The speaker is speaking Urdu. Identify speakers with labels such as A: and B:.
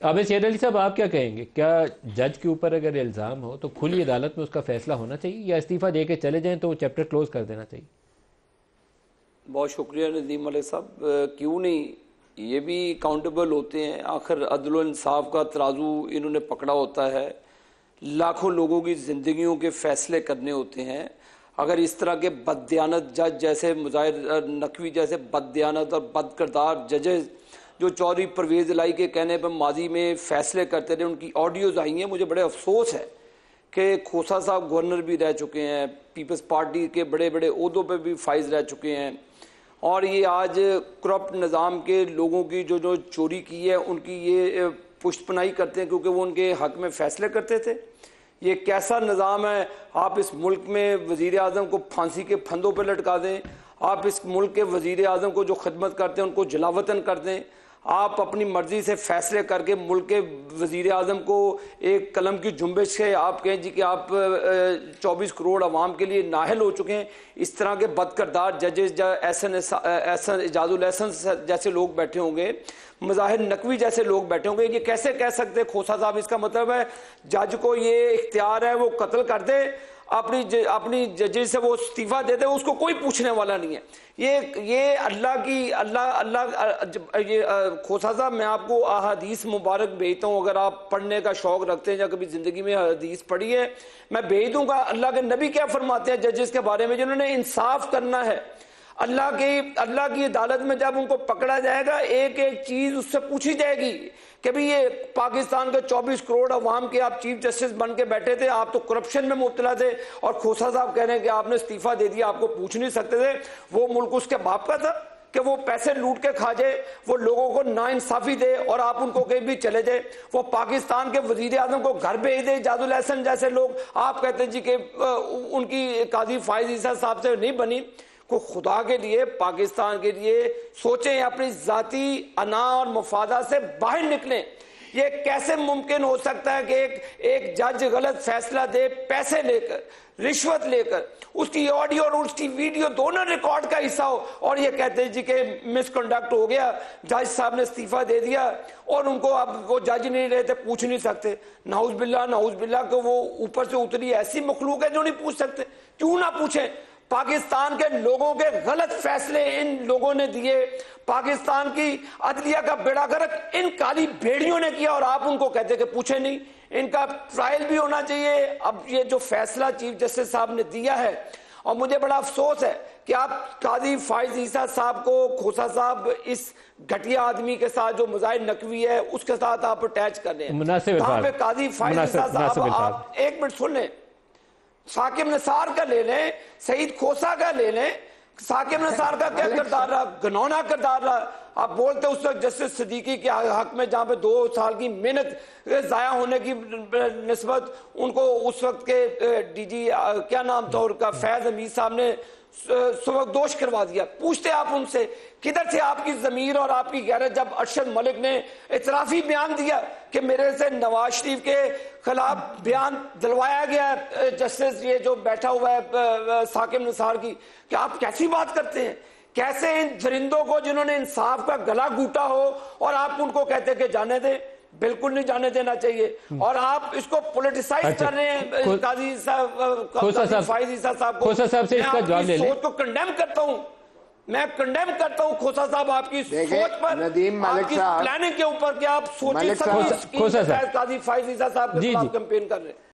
A: عابد سید علی صاحب، آپ کیا کہیں گے؟ کیا جج کے اوپر اگر الزام ہو تو کھلی عدالت میں اس کا فیصلہ ہونا چاہیے، یا استعفیٰ دے کے چلے جائیں تو وہ چیپٹر کلوز کر دینا چاہیے؟
B: بہت شکریہ ندیم علیہ صاحب. کیوں نہیں، یہ بھی اکاؤنٹیبل ہوتے ہیں. آخر عدل و انصاف کا ترازو انہوں نے پکڑا ہوتا ہے، لاکھوں لوگوں کی زندگیوں کے فیصلے کرنے ہوتے ہیں. اگر اس طرح کے بددیانت جج جیسے مظاہر نقوی جیسے بددیانت اور بد کردار ججز جو چودھری پرویز الہی کے کہنے پر ماضی میں فیصلے کرتے تھے، ان کی آڈیوز آئی ہیں. مجھے بڑے افسوس ہے کہ کھوسا صاحب گورنر بھی رہ چکے ہیں، پیپلز پارٹی کے بڑے بڑے عہدوں پہ بھی فائز رہ چکے ہیں، اور یہ آج کرپٹ نظام کے لوگوں کی جو چوری کی ہے ان کی یہ پشت پناہی کرتے ہیں کیونکہ وہ ان کے حق میں فیصلے کرتے تھے. یہ کیسا نظام ہے؟ آپ اس ملک میں وزیر اعظم کو پھانسی کے پھندوں پہ لٹکا دیں، آپ اس ملک کے وزیر اعظم کو جو خدمت کرتے ہیں ان کو جلاوطن کر دیں، آپ اپنی مرضی سے فیصلے کر کے ملک کے وزیر اعظم کو ایک قلم کی جنبش سے آپ کہیں جی کہ آپ 24 کروڑ عوام کے لیے نااہل ہو چکے ہیں. اس طرح کے بد کردار ججز اعجاز الاحسن جیسے لوگ بیٹھے ہوں گے، مظاہر نقوی جیسے لوگ بیٹھے ہوں گے، یہ کیسے کہہ سکتے کھوسا صاحب؟ اس کا مطلب ہے جج کو یہ اختیار ہے وہ قتل کر دے، اپنی ججز سے وہ استعفیٰ دے دے، اس کو کوئی پوچھنے والا نہیں ہے. یہ اللہ کی یہ کھوسا صاحب، میں آپ کو احادیث مبارک بھیجتا ہوں، اگر آپ پڑھنے کا شوق رکھتے ہیں یا کبھی زندگی میں حدیث پڑھی ہے میں بھیج دوں گا. اللہ کے نبی کیا فرماتے ہیں ججز کے بارے میں؟ جنہوں نے انصاف کرنا ہے، اللہ کی عدالت میں جب ان کو پکڑا جائے گا، ایک ایک چیز اس سے پوچھی جائے گی کہ بھی یہ پاکستان کے 24 کروڑ عوام کے آپ چیف جسٹس بن کے بیٹھے تھے، آپ تو کرپشن میں مبتلا تھے، اور کھوسا صاحب کہہ رہے ہیں کہ آپ نے استعفیٰ دے دیا، آپ کو پوچھ نہیں سکتے تھے. وہ ملک اس کے باپ کا تھا کہ وہ پیسے لوٹ کے کھا جائے، وہ لوگوں کو ناانصافی دے اور آپ ان کو کہیں بھی چلے جائے. وہ پاکستان کے وزیر اعظم کو گھر بھیج دے، اعجاز الاحسن جیسے لوگ. آپ کہتے ہیں جی کہ ان کی قاضی فائز عیسیٰ صاحب سے نہیں بنی. کو خدا کے لیے پاکستان کے لیے سوچیں، اپنی ذاتی انا اور مفادات سے باہر نکلیں. یہ کیسے ممکن ہو سکتا ہے کہ ایک جج غلط فیصلہ دے، پیسے لے کر، رشوت لے کر، اس کی آڈیو اور اس کی ویڈیو دونوں ریکارڈ کا حصہ ہو، اور یہ کہتے ہیں جی کہ مس کنڈکٹ ہو گیا، جج صاحب نے استعفیٰ دے دیا، اور ان کو اب وہ جج نہیں رہتے، پوچھ نہیں سکتے. نعوذ باللہ کہ وہ اوپر سے اتری ایسی مخلوق ہے جو نہیں پوچھ سکتے. کیوں نہ پوچھیں؟ پاکستان کے لوگوں کے غلط فیصلے ان لوگوں نے دیے، پاکستان کی عدلیہ کا بیڑا غرق ان کالی بھیڑیوں نے کیا، اور آپ ان کو کہتے کہ پوچھیں نہیں. ان کا ٹرائل بھی ہونا چاہیے. اب یہ جو فیصلہ چیف جسٹس صاحب نے دیا ہے، اور مجھے بڑا افسوس ہے کہ آپ قاضی فائز عیسیٰ صاحب کو، کھوسا صاحب اس گھٹیا آدمی کے ساتھ جو مظاہر نقوی ہے اس کے ساتھ آپ اٹیچ کر رہے ہیں. وہاں پہ قاضی فائز عیسیٰ صاحب، آپ ایک منٹ سن لیں، ثاقب نثار کا لے لیں، سعید کھوسا کا لے لیں. ثاقب نثار کا کیا کردار رہا؟ گنونا کردار رہا. آپ بولتے اس وقت جسٹس صدیقی کے حق میں جہاں پہ 2 سال کی محنت ضائع ہونے کی نسبت ان کو اس وقت کے ڈی جی کیا نام تھا ان کا، فیض حمید صاحب نے سبکدوش کروا دیا. پوچھتے آپ ان سے کدھر تھے آپ کی ضمیر اور آپ کی غیرت جب ارشد ملک نے اعترافی بیان دیا کہ میرے سے نواز شریف کے خلاف بیان دلوایا گیا ہے جسٹس یہ جو بیٹھا ہوا ہے ثاقب نثار کی، کہ آپ کیسی بات کرتے ہیں؟ کیسے ان درندوں کو جنہوں نے انصاف کا گلا گھونٹا ہو اور آپ ان کو کہتے کہ جانے دیں؟ بالکل نہیں جانے دینا چاہیے. اور آپ اس کو پولیٹیسائز کر رہے ہیں قاضی فائز عیسیٰ صاحب کو. میں سوچ کو کنڈیم کرتا ہوں، میں کنڈیم کرتا ہوں کھوسا صاحب آپ کی سوچ پر، آپ کی پلاننگ کے اوپر کہ آپ سوچیں قاضی فائز عیسیٰ صاحب کے خلاف کیمپین کر رہے ہیں.